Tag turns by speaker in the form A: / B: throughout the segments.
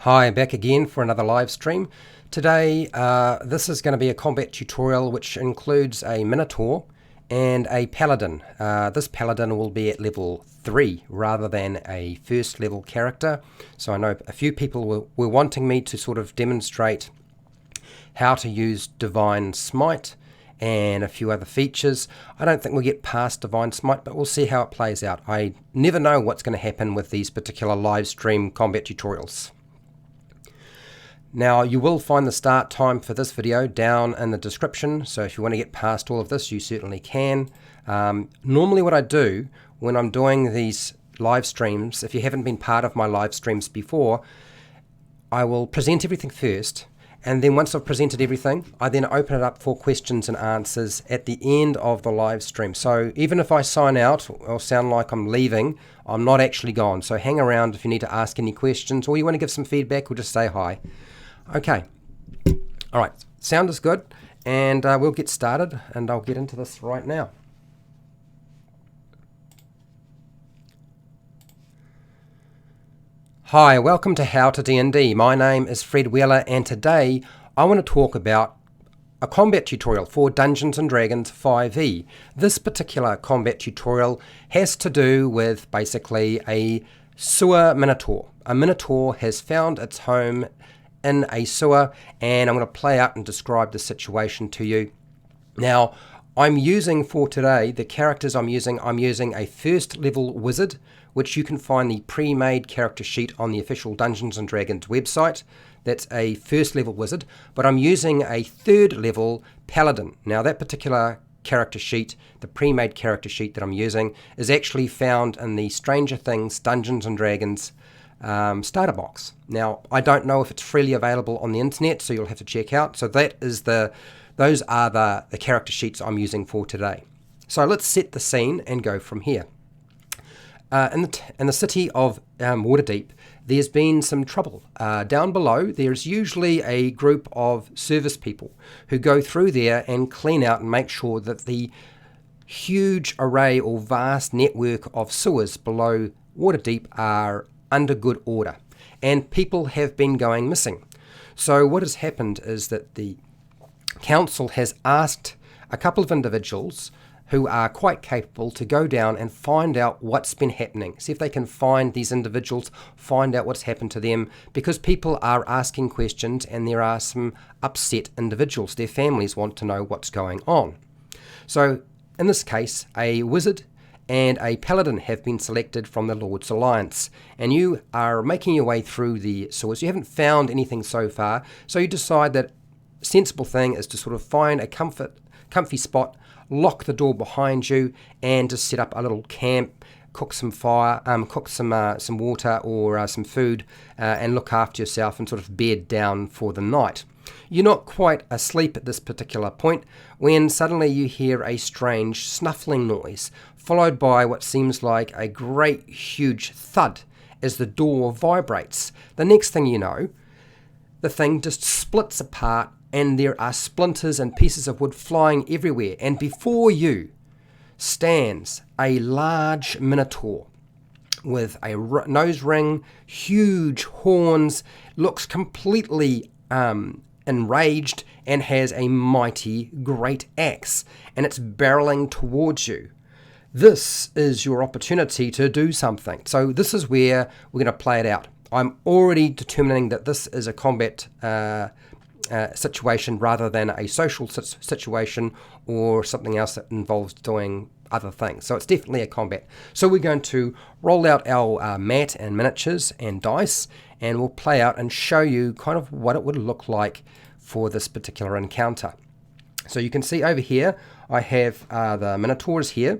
A: Hi, back again for another live stream. Today, this is going to be a combat tutorial which includes a Minotaur and a Paladin. This Paladin will be at level 3 rather than a first level character. So I know a few people were wanting me to sort of demonstrate how to use Divine Smite and a few other features. I don't think we'll get past Divine Smite, but we'll see how it plays out. I never know what's going to happen with these particular live stream combat tutorials. Now, you will find the start time for this video down in the description, so if you want to get past all of this, you certainly can. Normally what I do when I'm doing these live streams, if you haven't been part of my live streams before, I will present everything first, and then once I've presented everything, I then open it up for questions and answers at the end of the live stream. So even if I sign out or sound like I'm leaving, I'm not actually gone. So hang around if you need to ask any questions or you want to give some feedback or just say hi. Okay, all right, sound is good, and we'll get started, and I'll get into this right now. Hi, welcome to HowtoDandD. My name is Fred Wheeler, and today I want to talk about a combat tutorial for Dungeons & Dragons 5e. This particular combat tutorial has to do with basically a sewer Minotaur. A Minotaur has found its home in a sewer, and I'm going to play out and describe the situation to you. Now, I'm using for today, the characters I'm using a first level wizard, which you can find the pre-made character sheet on the official Dungeons & Dragons website. That's a first level wizard, but I'm using a third level paladin. Now that particular character sheet, the pre-made character sheet that I'm using, is actually found in the Stranger Things Dungeons & Dragons starter box. Now, I don't know if it's freely available on the internet, so you'll have to check out. So those are the character sheets I'm using for today. So let's set the scene and go from here. In the city of Waterdeep, there's been some trouble. Down below, there's usually a group of service people who go through there and clean out and make sure that the huge array or vast network of sewers below Waterdeep are under good order, and people have been going missing. So what has happened is that the council has asked a couple of individuals who are quite capable to go down and find out what's been happening. See if they can find these individuals, find out what's happened to them, because people are asking questions and there are some upset individuals. Their families want to know what's going on. So in this case, a wizard and a paladin have been selected from the Lord's Alliance, and you are making your way through the sewers. You haven't found anything so far, so you decide that a sensible thing is to sort of find a comfy spot, lock the door behind you, and just set up a little camp, cook some fire, cook some water or some food, and look after yourself and sort of bed down for the night. You're not quite asleep at this particular point when suddenly you hear a strange snuffling noise, followed by what seems like a great huge thud as the door vibrates. The next thing you know, the thing just splits apart and there are splinters and pieces of wood flying everywhere, and before you stands a large Minotaur with a nose ring, huge horns, looks completely enraged, and has a mighty great axe, and it's barreling towards you. This is your opportunity to do something. So this is where we're going to play it out. I'm already determining that this is a combat situation rather than a social situation or something else that involves doing other things. So it's definitely a combat. So we're going to roll out our mat and miniatures and dice, and we'll play out and show you kind of what it would look like for this particular encounter. So you can see over here, I have the Minotaurs here.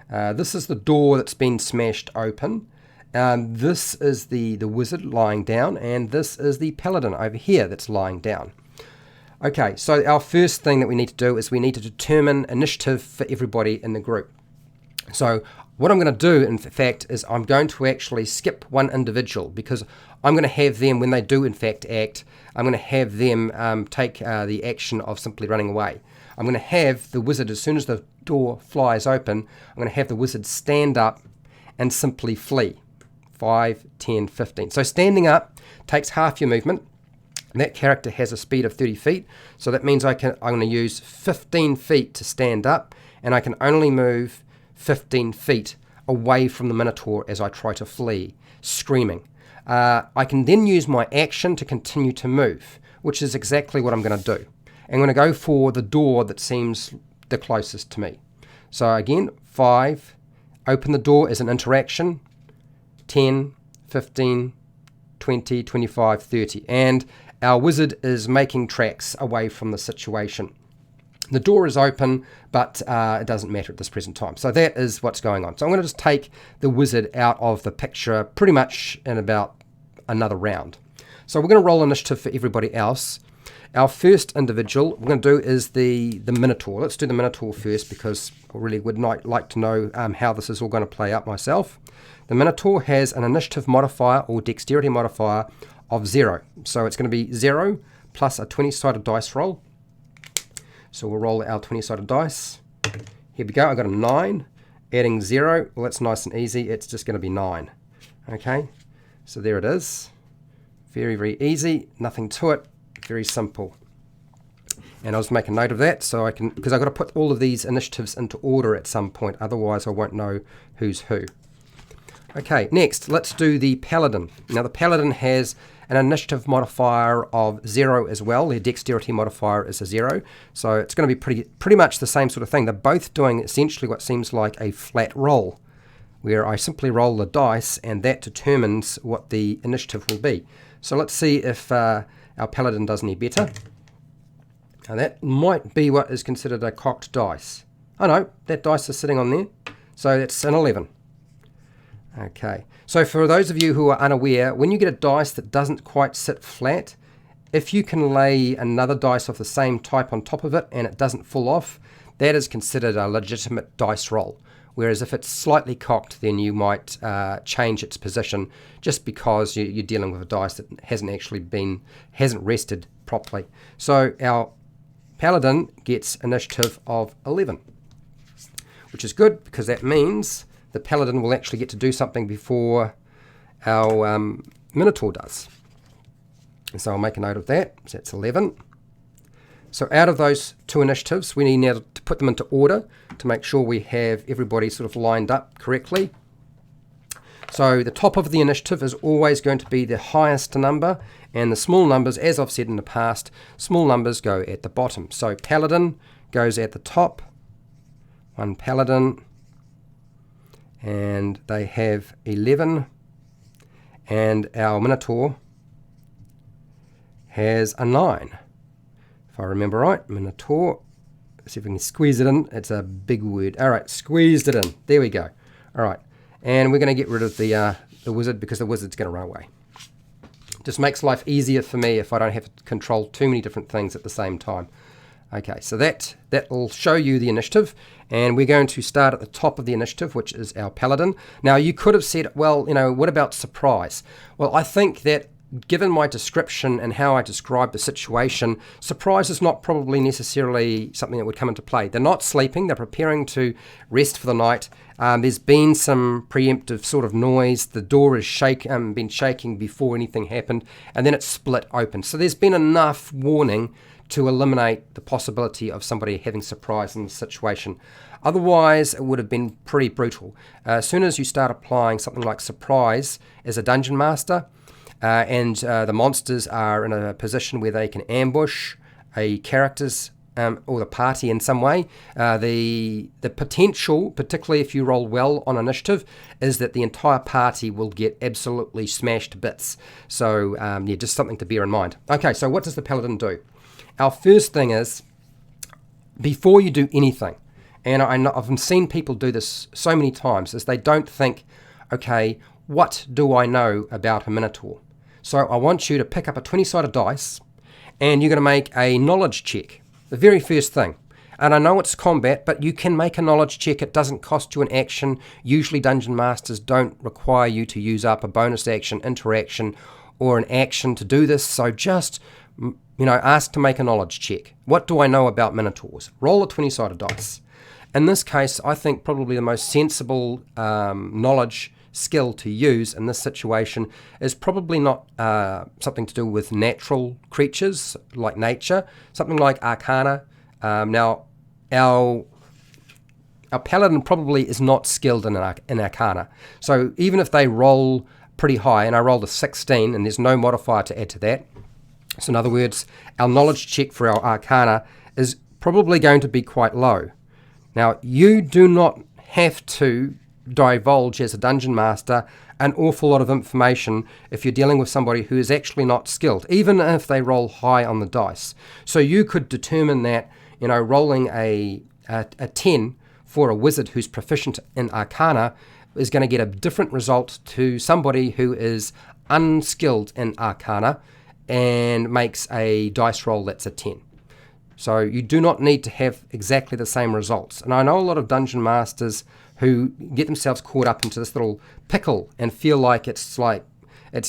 A: This is the door that's been smashed open. This is the wizard lying down, and this is the paladin over here that's lying down. Okay, so our first thing that we need to do is we need to determine initiative for everybody in the group. So what I'm going to do, in fact, is I'm going to actually skip one individual, because I'm going to have them, when they do in fact act, I'm going to have them take the action of simply running away. I'm going to have the wizard, as soon as the door flies open, I'm going to have the wizard stand up and simply flee. 5, 10, 15. So standing up, Takes half your movement. That character has a speed of 30 feet, so that means I'm going to use 15 feet to stand up, and I can only move 15 feet away from the Minotaur as I try to flee, screaming. I can then use my action to continue to move, which is exactly what I'm going to do. I'm going to go for the door that seems the closest to me. So again, 5, open the door as an interaction, 10, 15, 20, 25, 30, and our wizard is making tracks away from the situation. The door is open, but it doesn't matter at this present time. So that is what's going on. So I'm going to just take the wizard out of the picture pretty much in about another round. So we're going to roll initiative for everybody else. Our first individual we're going to do is the Minotaur. Let's do the Minotaur first because I really would like to know how this is all going to play out myself. The Minotaur has an initiative modifier or dexterity modifier of 0. So it's going to be 0 plus a 20-sided dice roll. So we'll roll our 20-sided dice. Here we go. I got a 9. Adding 0, well, that's nice and easy. It's just going to be 9. Okay, so there it is. Very, very easy. Nothing to it. Very simple. And I'll just make a note of that so I can, because I've got to put all of these initiatives into order at some point. Otherwise, I won't know who's who. Okay, next, let's do the Paladin. Now, the Paladin has an initiative modifier of 0 as well. Their dexterity modifier is a 0. So it's going to be pretty much the same sort of thing. They're both doing essentially what seems like a flat roll, where I simply roll the dice and that determines what the initiative will be. So let's see if our Paladin does any better. Now that might be what is considered a cocked dice. Oh no, that dice is sitting on there. So it's an 11. Okay, so for those of you who are unaware, when you get a dice that doesn't quite sit flat, if you can lay another dice of the same type on top of it and it doesn't fall off, that is considered a legitimate dice roll. Whereas if it's slightly cocked, then you might change its position just because you're dealing with a dice that hasn't rested properly. So our Paladin gets initiative of 11, which is good because that means the Paladin will actually get to do something before our Minotaur does. And so I'll make a note of that. So that's 11. So out of those 2 initiatives, we need now to put them into order to make sure we have everybody sort of lined up correctly. So the top of the initiative is always going to be the highest number, and the small numbers, as I've said in the past, small numbers go at the bottom. So Paladin goes at the top, 1 Paladin, and they have 11, and our Minotaur has a 9. If I remember right, Minotaur, let's see if we can squeeze it in. It's a big word. All right, squeezed it in. There we go. All right, and we're going to get rid of the wizard because the wizard's going to run away. Just makes life easier for me if I don't have to control too many different things at the same time. Okay, so that will show you the initiative, and we're going to start at the top of the initiative, which is our Paladin. Now, you could have said, well, what about surprise? Well, I think that given my description and how I describe the situation, surprise is not probably necessarily something that would come into play. They're not sleeping, they're preparing to rest for the night. There's been some preemptive sort of noise. The door has been shaking before anything happened, and then it's split open. So there's been enough warning to eliminate the possibility of somebody having surprise in the situation. Otherwise, it would have been pretty brutal. As soon as you start applying something like surprise as a dungeon master, and the monsters are in a position where they can ambush a character's or the party in some way, the potential, particularly if you roll well on initiative, is that the entire party will get absolutely smashed to bits. So yeah, just something to bear in mind. Okay, so what does the Paladin do? Our first thing is, before you do anything, and I've seen people do this so many times, is they don't think, okay, what do I know about a Minotaur? So I want you to pick up a 20-sided dice, and you're going to make a knowledge check. The very first thing. And I know it's combat, but you can make a knowledge check. It doesn't cost you an action. Usually Dungeon Masters don't require you to use up a bonus action, interaction, or an action to do this. So just, ask to make a knowledge check. What do I know about Minotaurs? Roll a 20-sided dice. In this case, I think probably the most sensible knowledge skill to use in this situation is probably not something to do with natural creatures like nature, something like Arcana. Now, our Paladin probably is not skilled in Arcana. So even if they roll pretty high, and I rolled a 16 and there's no modifier to add to that, so in other words, our knowledge check for our Arcana is probably going to be quite low. Now, you do not have to divulge as a dungeon master an awful lot of information if you're dealing with somebody who is actually not skilled, even if they roll high on the dice. So you could determine that, rolling a 10 for a wizard who's proficient in Arcana is going to get a different result to somebody who is unskilled in Arcana and makes a dice roll that's a 10. So you do not need to have exactly the same results. And I know a lot of dungeon masters who get themselves caught up into this little pickle and feel like it's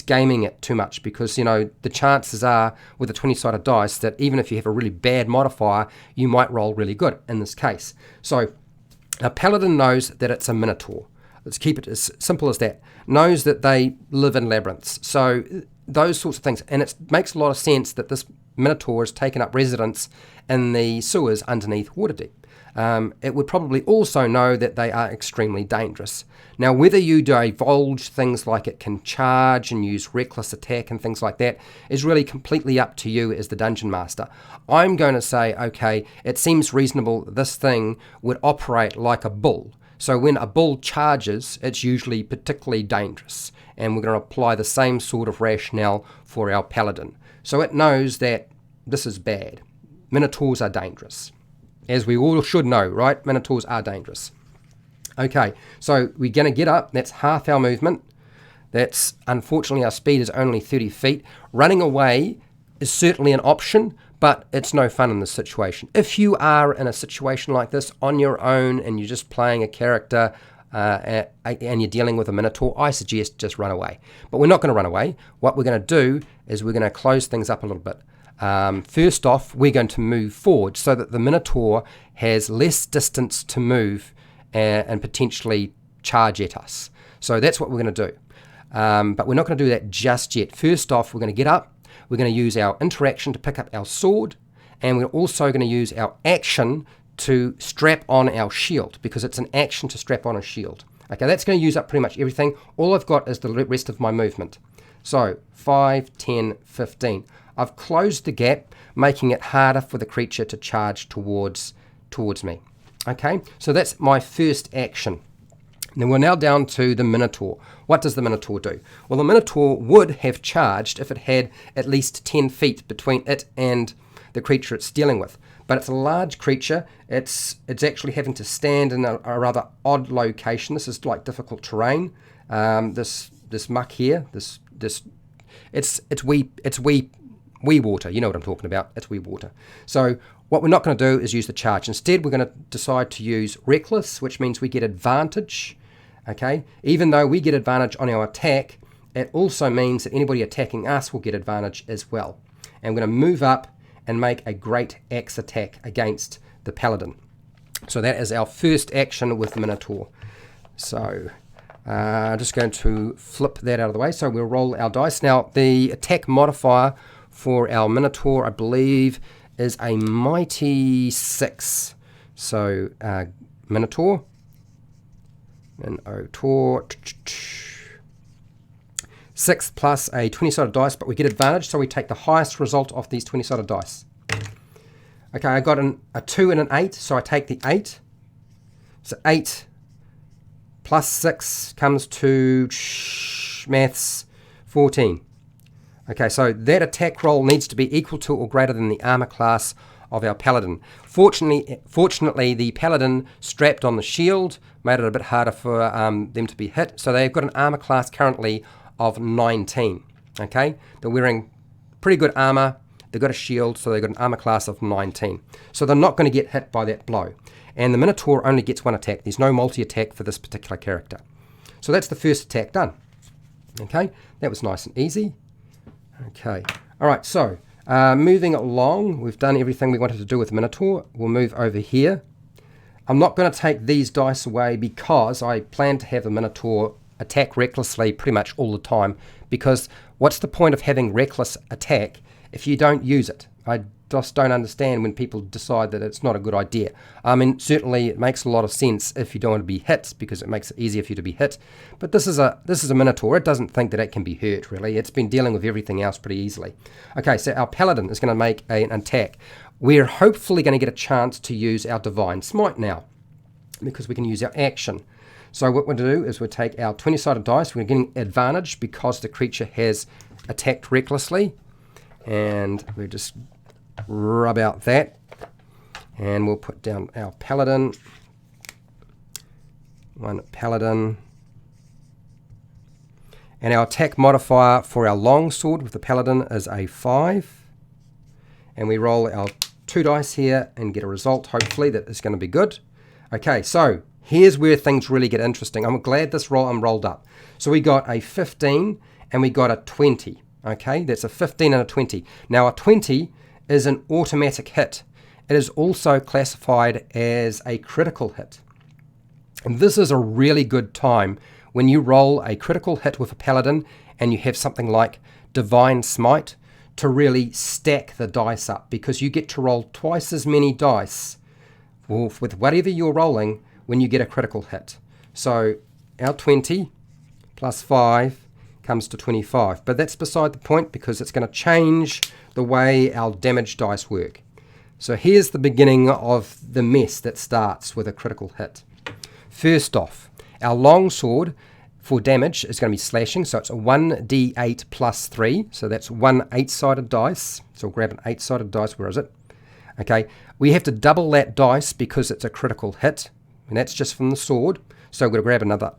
A: gaming it too much because, the chances are with a 20-sided dice that even if you have a really bad modifier, you might roll really good in this case. So a Paladin knows that it's a Minotaur. Let's keep it as simple as that. Knows that they live in labyrinths. So those sorts of things. And it makes a lot of sense that this Minotaur has taken up residence in the sewers underneath Waterdeep. It would probably also know that they are extremely dangerous. Now, whether you divulge things like it can charge and use reckless attack and things like that is really completely up to you as the dungeon master. I'm going to say, okay, it seems reasonable that this thing would operate like a bull. So when a bull charges, it's usually particularly dangerous. And we're going to apply the same sort of rationale for our Paladin. So it knows that this is bad. Minotaurs are dangerous. As we all should know, right? Minotaurs are dangerous. Okay, so we're going to get up. That's half our movement. That's, unfortunately, our speed is only 30 feet. Running away is certainly an option, but it's no fun in this situation. If you are in a situation like this on your own and you're just playing a character and you're dealing with a Minotaur, I suggest just run away. But we're not going to run away. What we're going to do is we're going to close things up a little bit. First off, we're going to move forward so that the Minotaur has less distance to move and potentially charge at us. So that's what we're going to do. But we're not going to do that just yet. First off, we're going to get up. We're going to use our interaction to pick up our sword. And we're also going to use our action to strap on our shield because it's an action to strap on a shield. Okay, that's going to use up pretty much everything. All I've got is the rest of my movement. So 5, 10, 15. I've closed the gap, making it harder for the creature to charge towards me. Okay, so that's my first action. Then we're now down to the Minotaur. What does the Minotaur do? Well, the Minotaur would have charged if it had at least 10 feet between it and the creature it's dealing with. But it's a large creature. It's actually having to stand in a rather odd location. This is like difficult terrain. This muck here. It's wee water. You know what I'm talking about. It's wee water. So what we're not going to do is use the charge. Instead, we're going to decide to use reckless, which means we get advantage. Okay, even though we get advantage on our attack, it also means that anybody attacking us will get advantage as well. And we're going to move up and make a great axe attack against the Paladin. So that is our first action with the Minotaur. So I'm just going to flip that out of the way. So we'll roll our dice. Now, the attack modifier for our Minotaur, I believe, is a mighty 6. So Minotaur. 6 plus a 20-sided dice, but we get advantage, so we take the highest result of these 20-sided dice. Okay, I got a 2 and an 8, so I take the 8. So 8 plus 6 comes to maths 14. Okay, so that attack roll needs to be equal to or greater than the armor class of our Paladin. Fortunately, the Paladin strapped on the shield made it a bit harder for them to be hit. So they've got an armor class currently of 19. Okay, they're wearing pretty good armor. They've got a shield, so they've got an armor class of 19. So they're not going to get hit by that blow. And the Minotaur only gets one attack. There's no multi-attack for this particular character. So that's the first attack done. Okay, that was nice and easy. Okay, all right, so moving along, we've done everything we wanted to do with Minotaur. We'll move over here. I'm not going to take these dice away because I plan to have the Minotaur attack recklessly pretty much all the time, because what's the point of having reckless attack if you don't use it? I just don't understand when people decide that it's not a good idea. I mean, certainly it makes a lot of sense if you don't want to be hit, because it makes it easier for you to be hit. But this is a Minotaur. It doesn't think that it can be hurt, really. It's been dealing with everything else pretty easily. Okay, so our Paladin is going to make an attack. We're hopefully going to get a chance to use our Divine Smite now, because we can use our action. So what we'll do is we'll take our 20-sided dice. We're getting advantage because the creature has attacked recklessly. And we just rub out that. And we'll put down our Paladin. One Paladin. And our attack modifier for our longsword with the Paladin is a 5. And we roll our 2 dice here and get a result, hopefully, that is going to be good. Okay, so here's where things really get interesting. I'm glad this rolled up. So we got a 15 and we got a 20. Okay, that's a 15 and a 20. Now a 20 is an automatic hit. It is also classified as a critical hit. And this is a really good time when you roll a critical hit with a Paladin and you have something like Divine Smite to really stack the dice up, because you get to roll twice as many dice with whatever you're rolling when you get a critical hit. So our 20 plus 5 comes to 25, but that's beside the point, because it's going to change the way our damage dice work. So here's the beginning of the mess that starts with a critical hit. First off, our longsword for damage is going to be slashing, so it's a 1d8 plus 3, so that's 1 8-sided dice. So we'll grab an 8-sided dice. Where is it? Okay, we have to double that dice because it's a critical hit, and that's just from the sword. So we're going to grab another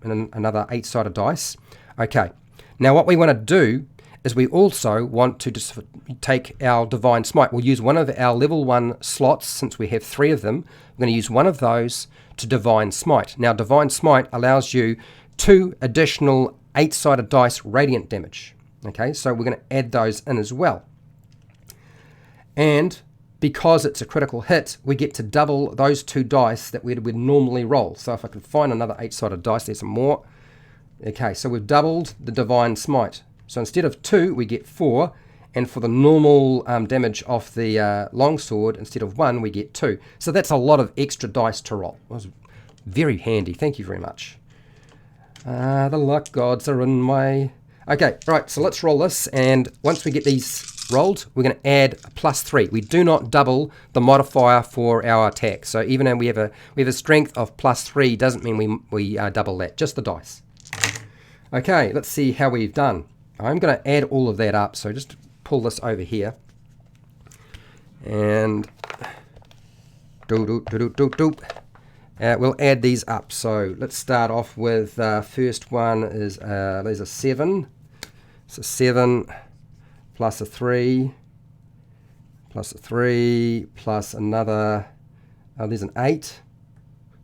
A: another 8-sided dice. Okay, now what we want to do is we also want to just take our Divine Smite. We'll use one of our level 1 slots, since we have 3 of them. We're going to use one of those to Divine Smite. Now Divine Smite allows you 2 additional 8-sided dice radiant damage. Okay, so we're going to add those in as well. And because it's a critical hit, we get to double those 2 dice that we would normally roll. So if I can find another 8-sided dice, there's some more. Okay, so we've doubled the Divine Smite. So instead of 2, we get 4. And for the normal damage off the longsword, instead of 1, we get 2. So that's a lot of extra dice to roll. It was very handy. Thank you very much. The luck gods are in my... Okay, right, so let's roll this. And once we get these rolled, we're going to add a plus 3. We do not double the modifier for our attack. So even though we have a strength of plus 3, doesn't mean we double that, just the dice. Okay, let's see how we've done. I'm going to add all of that up, so just pull this over here. And we'll add these up. So let's start off with first one is there's a 7. So 7 plus a 3 plus a 3 plus another, there's an 8.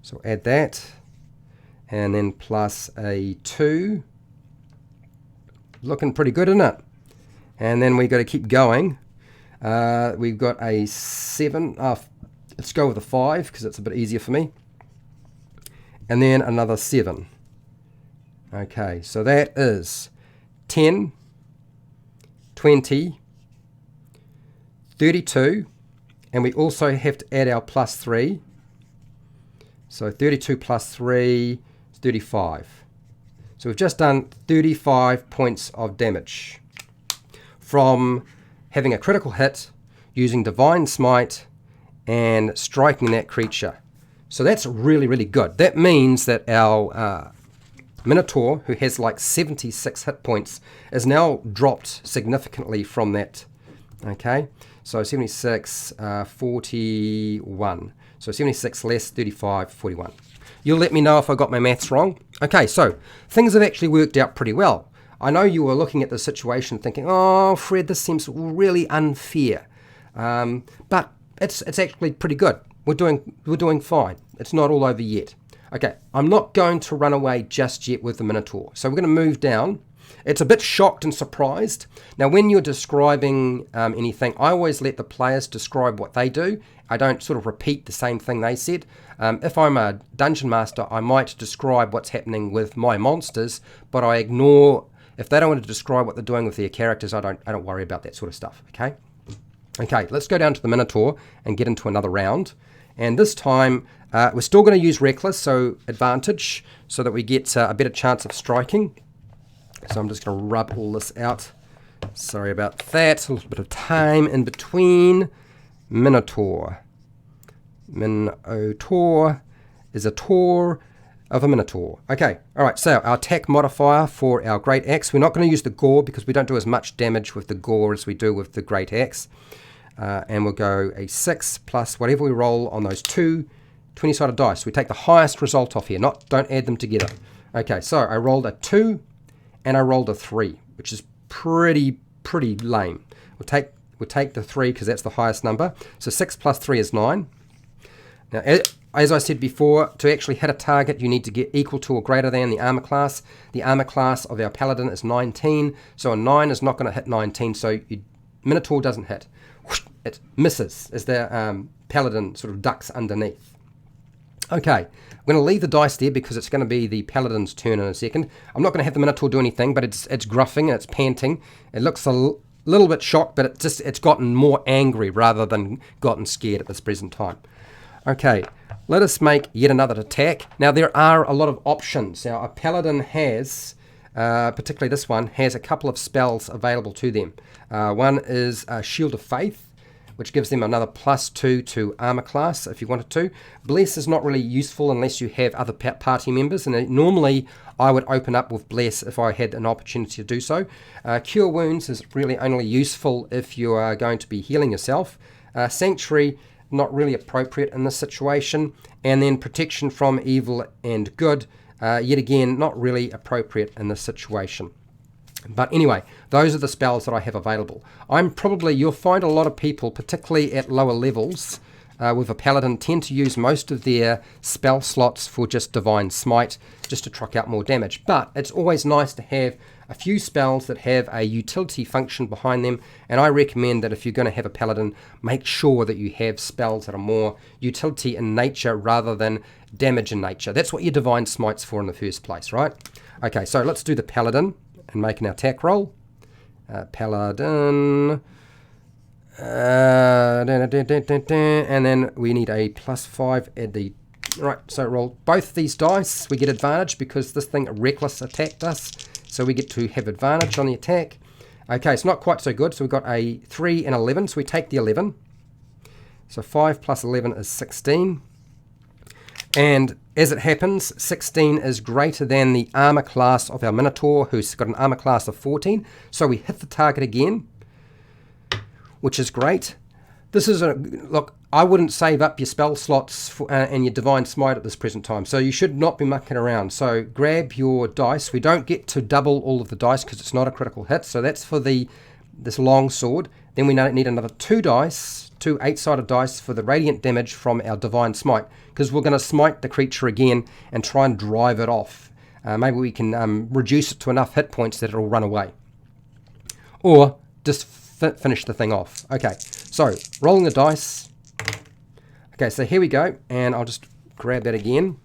A: So add that. And then plus a 2. Looking pretty good, isn't it? And then we've got to keep going. We've got a 7. Let's go with a 5 because it's a bit easier for me. And then another 7. Okay, so that is 10, 20, 32. And we also have to add our plus 3. So 32 plus 3 is 35. So we've just done 35 points of damage from having a critical hit, using Divine Smite, and striking that creature. So that's really, really good. That means that our Minotaur, who has like 76 hit points, is now dropped significantly from that. Okay, so 76, 41. So 76 less 35, 41. You'll let me know if I got my maths wrong. Okay, so things have actually worked out pretty well. I know you were looking at the situation thinking, oh, Fred, this seems really unfair. But it's actually pretty good. We're doing fine. It's not all over yet. Okay, I'm not going to run away just yet with the Minotaur. So we're going to move down, It's a bit shocked and surprised. Now, when you're describing anything, I always let the players describe what they do. I don't sort of repeat the same thing they said. If I'm a dungeon master, I might describe what's happening with my monsters, but I ignore, if they don't want to describe what they're doing with their characters, I don't worry about that sort of stuff, okay? Okay, let's go down to the Minotaur and get into another round. And this time, we're still going to use Reckless, so advantage, so that we get a better chance of striking. So I'm just going to rub all this out. Sorry about that. A little bit of time in between. Minotaur. Minotaur is a tour of a Minotaur. Okay, alright, so our attack modifier for our Great Axe. We're not going to use the Gore because we don't do as much damage with the Gore as we do with the Great Axe. And we'll go a 6 plus whatever we roll on those two 20-sided dice. We take the highest result off here, don't add them together. Okay, so I rolled a 2 and I rolled a 3, which is pretty lame. We'll take the 3 because that's the highest number. So 6 plus 3 is 9. Now, as I said before, to actually hit a target, you need to get equal to or greater than the armor class. The armor class of our Paladin is 19, so a 9 is not going to hit 19, so Minotaur doesn't hit. It misses as the Paladin sort of ducks underneath. Okay, I'm going to leave the dice there because it's going to be the Paladin's turn in a second. I'm not going to have the Minotaur do anything, but it's gruffing and it's panting. It looks a little bit shocked, but it's gotten more angry rather than gotten scared at this present time. Okay, let us make yet another attack. Now, there are a lot of options. Now, a Paladin has, particularly this one, has a couple of spells available to them. One is Shield of Faith, which gives them another +2 to armor class if you wanted to. Bless is not really useful unless you have other party members, and normally I would open up with Bless if I had an opportunity to do so. Cure Wounds is really only useful if you are going to be healing yourself. Sanctuary, not really appropriate in this situation. And then Protection from Evil and Good, yet again, not really appropriate in this situation. But anyway, those are the spells that I have available. You'll find a lot of people, particularly at lower levels, with a Paladin, tend to use most of their spell slots for just Divine Smite, just to truck out more damage. But it's always nice to have a few spells that have a utility function behind them, and I recommend that if you're going to have a Paladin, make sure that you have spells that are more utility in nature rather than damage in nature. That's what your Divine Smite's for in the first place, right? Okay, so let's do the Paladin and make an attack roll. Paladin. And then we need a +5 at the... Right, so roll both these dice. We get advantage because this thing Reckless attacked us. So we get to have advantage on the attack. Okay, it's not quite so good. So we've got a 3 and 11. So we take the 11. So 5 plus 11 is 16. And as it happens, 16 is greater than the armor class of our Minotaur, who's got an armor class of 14. So we hit the target again, which is great. This is look, I wouldn't save up your spell slots and your Divine Smite at this present time, so you should not be mucking around. So grab your dice. We don't get to double all of the dice because it's not a critical hit, so that's for this long sword. Then we need another 2 dice, 2 8-sided dice for the radiant damage from our Divine Smite, because we're going to smite the creature again and try and drive it off. Maybe we can reduce it to enough hit points that it'll run away. Or just finish the thing off. Okay, so rolling the dice. Okay, so here we go, and I'll just grab that again.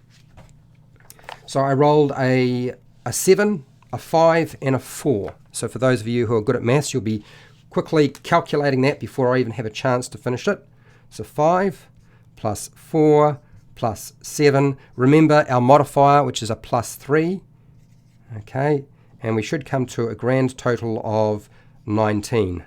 A: So I rolled a 7, a 5, and a 4. So for those of you who are good at maths, you'll be quickly calculating that before I even have a chance to finish it. So 5 plus 4 plus 7. Remember our modifier, which is a +3. Okay, and we should come to a grand total of 19.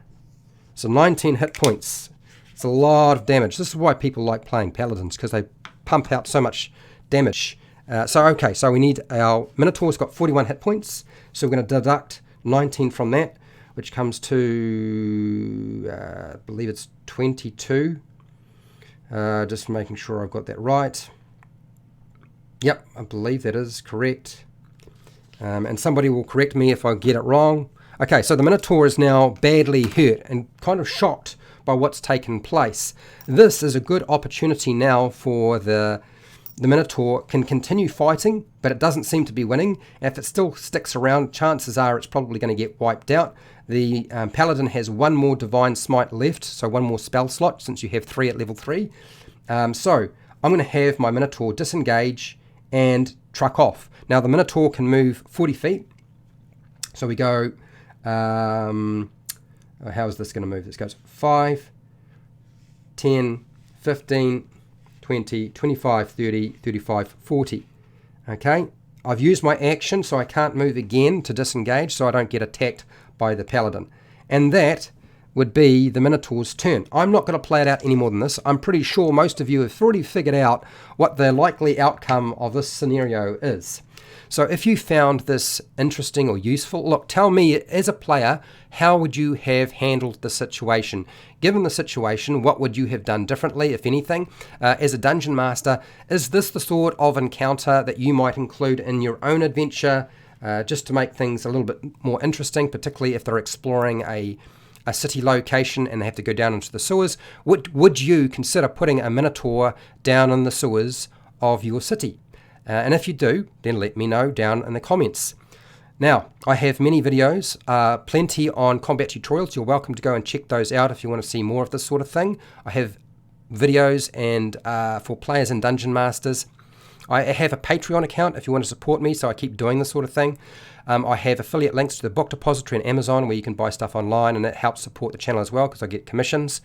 A: So 19 hit points. It's a lot of damage. This is why people like playing Paladins, because they pump out so much damage. So we need our Minotaur's got 41 hit points, so we're going to deduct 19 from that, which comes to, I believe it's 22. Just making sure I've got that right. Yep, I believe that is correct. And somebody will correct me if I get it wrong. Okay, so the Minotaur is now badly hurt and kind of shocked by what's taken place. This is a good opportunity now for the the Minotaur can continue fighting, but it doesn't seem to be winning. If it still sticks around, chances are it's probably going to get wiped out. The Paladin has one more Divine Smite left, so one more spell slot, since you have 3 at level 3. So I'm going to have my Minotaur disengage and truck off. Now the Minotaur can move 40 feet. So we go, how is this going to move? This goes 5, 10, 15, 20, 25, 30, 35, 40. Okay, I've used my action, so I can't move again to disengage, so I don't get attacked by the Paladin. And that would be the Minotaur's turn. I'm not going to play it out any more than this. I'm pretty sure most of you have already figured out what the likely outcome of this scenario is. So if you found this interesting or useful, look, tell me as a player, how would you have handled the situation? Given the situation, what would you have done differently, if anything? As a dungeon master, is this the sort of encounter that you might include in your own adventure, just to make things a little bit more interesting, particularly if they're exploring a city location and they have to go down into the sewers? Would you consider putting a Minotaur down in the sewers of your city? And if you do, then let me know down in the comments. Now, I have many videos, plenty on combat tutorials. You're welcome to go and check those out if you want to see more of this sort of thing. I have videos and for players and dungeon masters. I have a Patreon account if you want to support me, so I keep doing this sort of thing. I have affiliate links to the book depository and Amazon where you can buy stuff online, and it helps support the channel as well because I get commissions.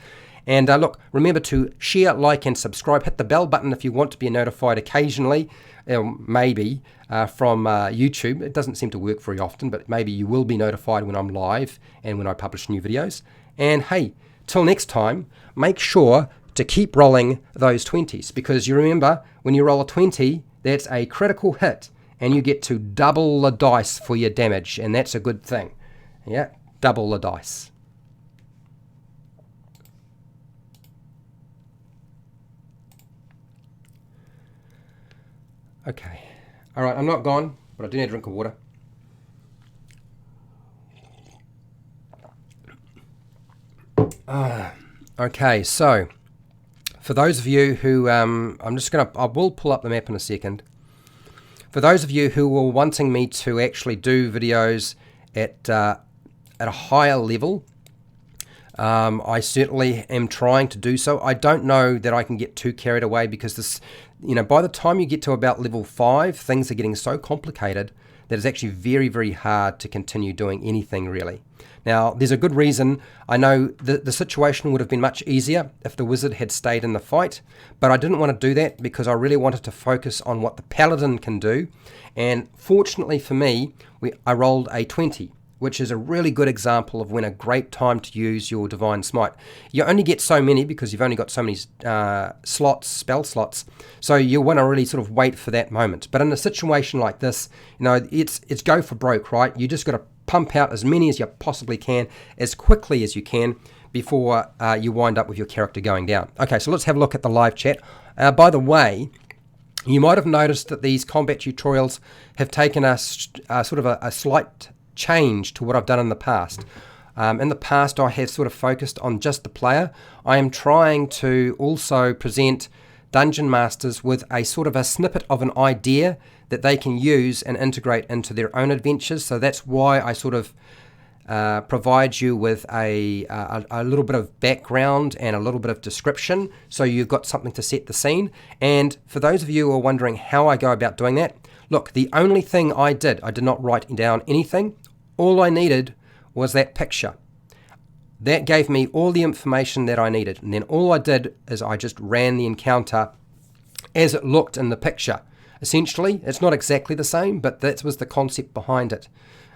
A: And look, remember to share, like, and subscribe. Hit the bell button if you want to be notified occasionally, maybe from YouTube. It doesn't seem to work very often, but maybe you will be notified when I'm live and when I publish new videos. And hey, till next time, make sure to keep rolling those 20s, because you remember, when you roll a 20, that's a critical hit, and you get to double the dice for your damage, and that's a good thing. Yeah, double the dice. Okay, all right, I'm not gone, but I do need a drink of water. Okay, so for those of you who, I will pull up the map in a second. For those of you who were wanting me to actually do videos at a higher level, I certainly am trying to do so. I don't know that I can get too carried away, because this, by the time you get to about level 5, things are getting so complicated that it's actually very, very hard to continue doing anything really. Now, there's a good reason. I know the situation would have been much easier if the wizard had stayed in the fight, but I didn't want to do that because I really wanted to focus on what the Paladin can do. And fortunately for me, I rolled a 20, which is a really good example of when a great time to use your Divine Smite. You only get so many because you've only got so many spell slots, so you want to really sort of wait for that moment. But in a situation like this, it's go for broke, right? You just got to pump out as many as you possibly can, as quickly as you can, before you wind up with your character going down. Okay, so let's have a look at the live chat. By the way, you might have noticed that these combat tutorials have taken a sort of a slight change to what I've done in the past. In the past, I have sort of focused on just the player. I am trying to also present dungeon masters with a sort of a snippet of an idea that they can use and integrate into their own adventures. So that's why I sort of provide you with a little bit of background and a little bit of description, so you've got something to set the scene. And for those of you who are wondering how I go about doing that, look, the only thing I did not write down anything. All I needed was that picture. That gave me all the information that I needed. And then all I did is I just ran the encounter as it looked in the picture. Essentially, it's not exactly the same, but that was the concept behind it.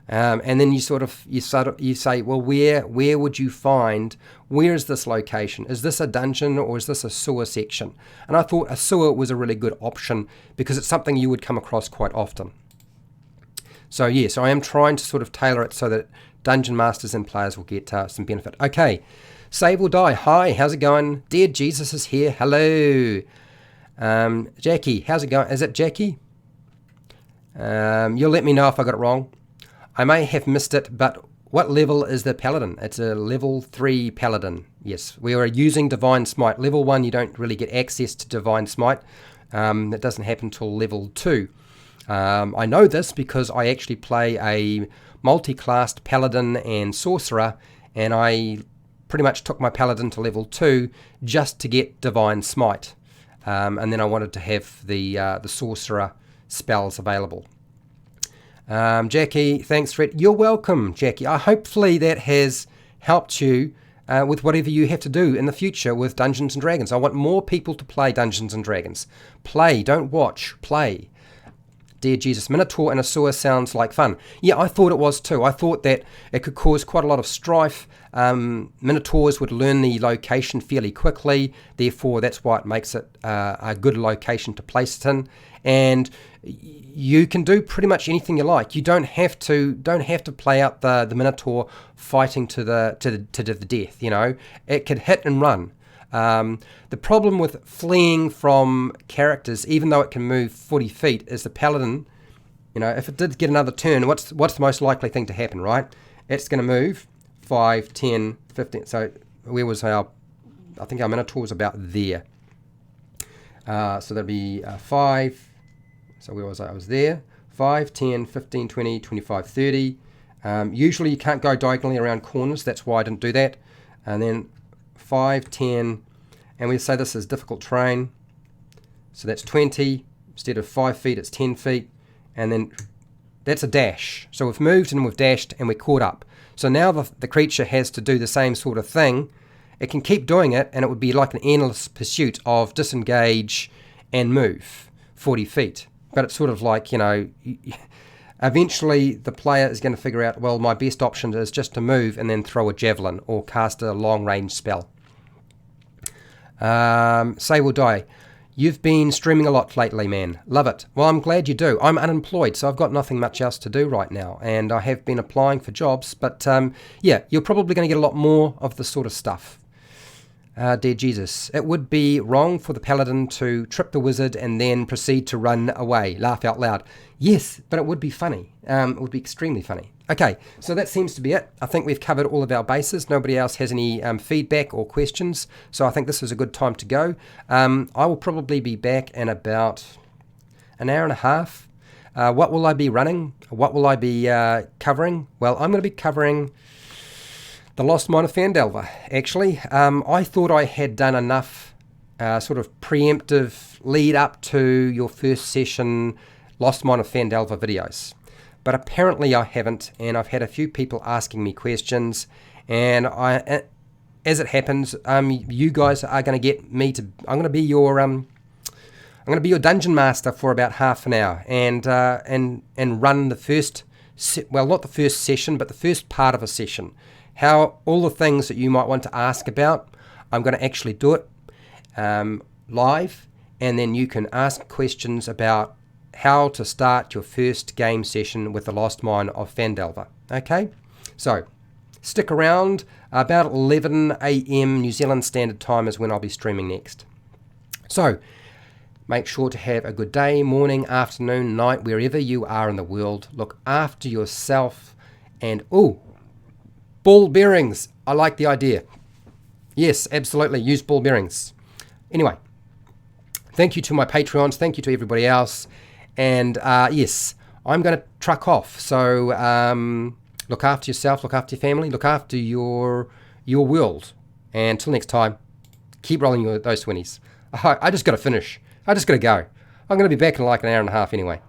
A: And then you say, well, where would you find, where is this location? Is this a dungeon or is this a sewer section? And I thought a sewer was a really good option because it's something you would come across quite often. So yes, I am trying to sort of tailor it so that dungeon masters and players will get some benefit. Okay, Save or Die. Hi, how's it going? Dear Jesus is here. Hello. Jackie, how's it going? Is it Jackie? You'll let me know if I got it wrong. I may have missed it, but what level is the Paladin? It's a level 3 Paladin. Yes, we are using Divine Smite. Level 1, you don't really get access to Divine Smite. That doesn't happen till level 2. I know this because I actually play a multi-classed Paladin and Sorcerer, and I pretty much took my Paladin to level 2 just to get Divine Smite. And then I wanted to have the Sorcerer spells available. Jackie, thanks for it. You're welcome, Jackie. Hopefully that has helped you with whatever you have to do in the future with Dungeons & Dragons. I want more people to play Dungeons & Dragons. Play, don't watch, play. Dear Jesus, Minotaur and a sewer sounds like fun. Yeah, I thought it was too. I thought that it could cause quite a lot of strife. Minotaurs would learn the location fairly quickly, therefore that's why it makes it a good location to place it in. And you can do pretty much anything you like. You don't have to play out the Minotaur fighting to the death. You know, it could hit and run. The problem with fleeing from characters, even though it can move 40 feet, is the Paladin. You know, if it did get another turn, what's the most likely thing to happen, right? It's going to move 5, 10, 15. So where was I think our Minotaur was about there. So that'd be 5. So where was I? I was there. 5, 10, 15, 20, 25, 30. Usually you can't go diagonally around corners. That's why I didn't do that. And then 5, 10, and we say this is difficult terrain. So that's 20. Instead of 5 feet, it's 10 feet. And then that's a dash. So we've moved and we've dashed and we're caught up. So now the creature has to do the same sort of thing. It can keep doing it, and it would be like an endless pursuit of disengage and move 40 feet. But it's sort of like, you know, eventually the player is going to figure out, well, my best option is just to move and then throw a javelin or cast a long-range spell. Say will die. You've been streaming a lot lately, man. Love it. Well, I'm glad you do. I'm unemployed, so I've got nothing much else to do right now, and I have been applying for jobs, but yeah, you're probably going to get a lot more of this sort of stuff. Dear Jesus, it would be wrong for the Paladin to trip the wizard and then proceed to run away. Laugh out loud. Yes, but it would be funny. It would be extremely funny. Okay, so that seems to be it. I think we've covered all of our bases. Nobody else has any feedback or questions, so I think this is a good time to go. I will probably be back in about an hour and a half. What will I be running? What will I be covering? Well, I'm going to be covering The Lost Mine of Phandelver, actually. I thought I had done enough sort of preemptive lead up to your first session Lost Mine of Phandelver videos. But apparently I haven't, and I've had a few people asking me questions, and as it happens, you guys are going to get me to, I'm going to be your dungeon master for about half an hour, and run the first, well, not the first session, but the first part of a session. How all the things that you might want to ask about, I'm going to actually do it live, and then you can ask questions about how to start your first game session with the Lost Mine of Phandelver. Okay, so stick around. About 11 a.m. New Zealand Standard Time is when I'll be streaming next. So make sure to have a good day, morning, afternoon, night, wherever you are in the world. Look after yourself, and ball bearings. I like the idea. Yes, absolutely. Use ball bearings. Anyway, thank you to my Patreons. Thank you to everybody else. And yes, I'm going to truck off. So look after yourself, look after your family, look after your world. And until next time, keep rolling those 20s. I just got to finish. I just got to go. I'm going to be back in like an hour and a half anyway.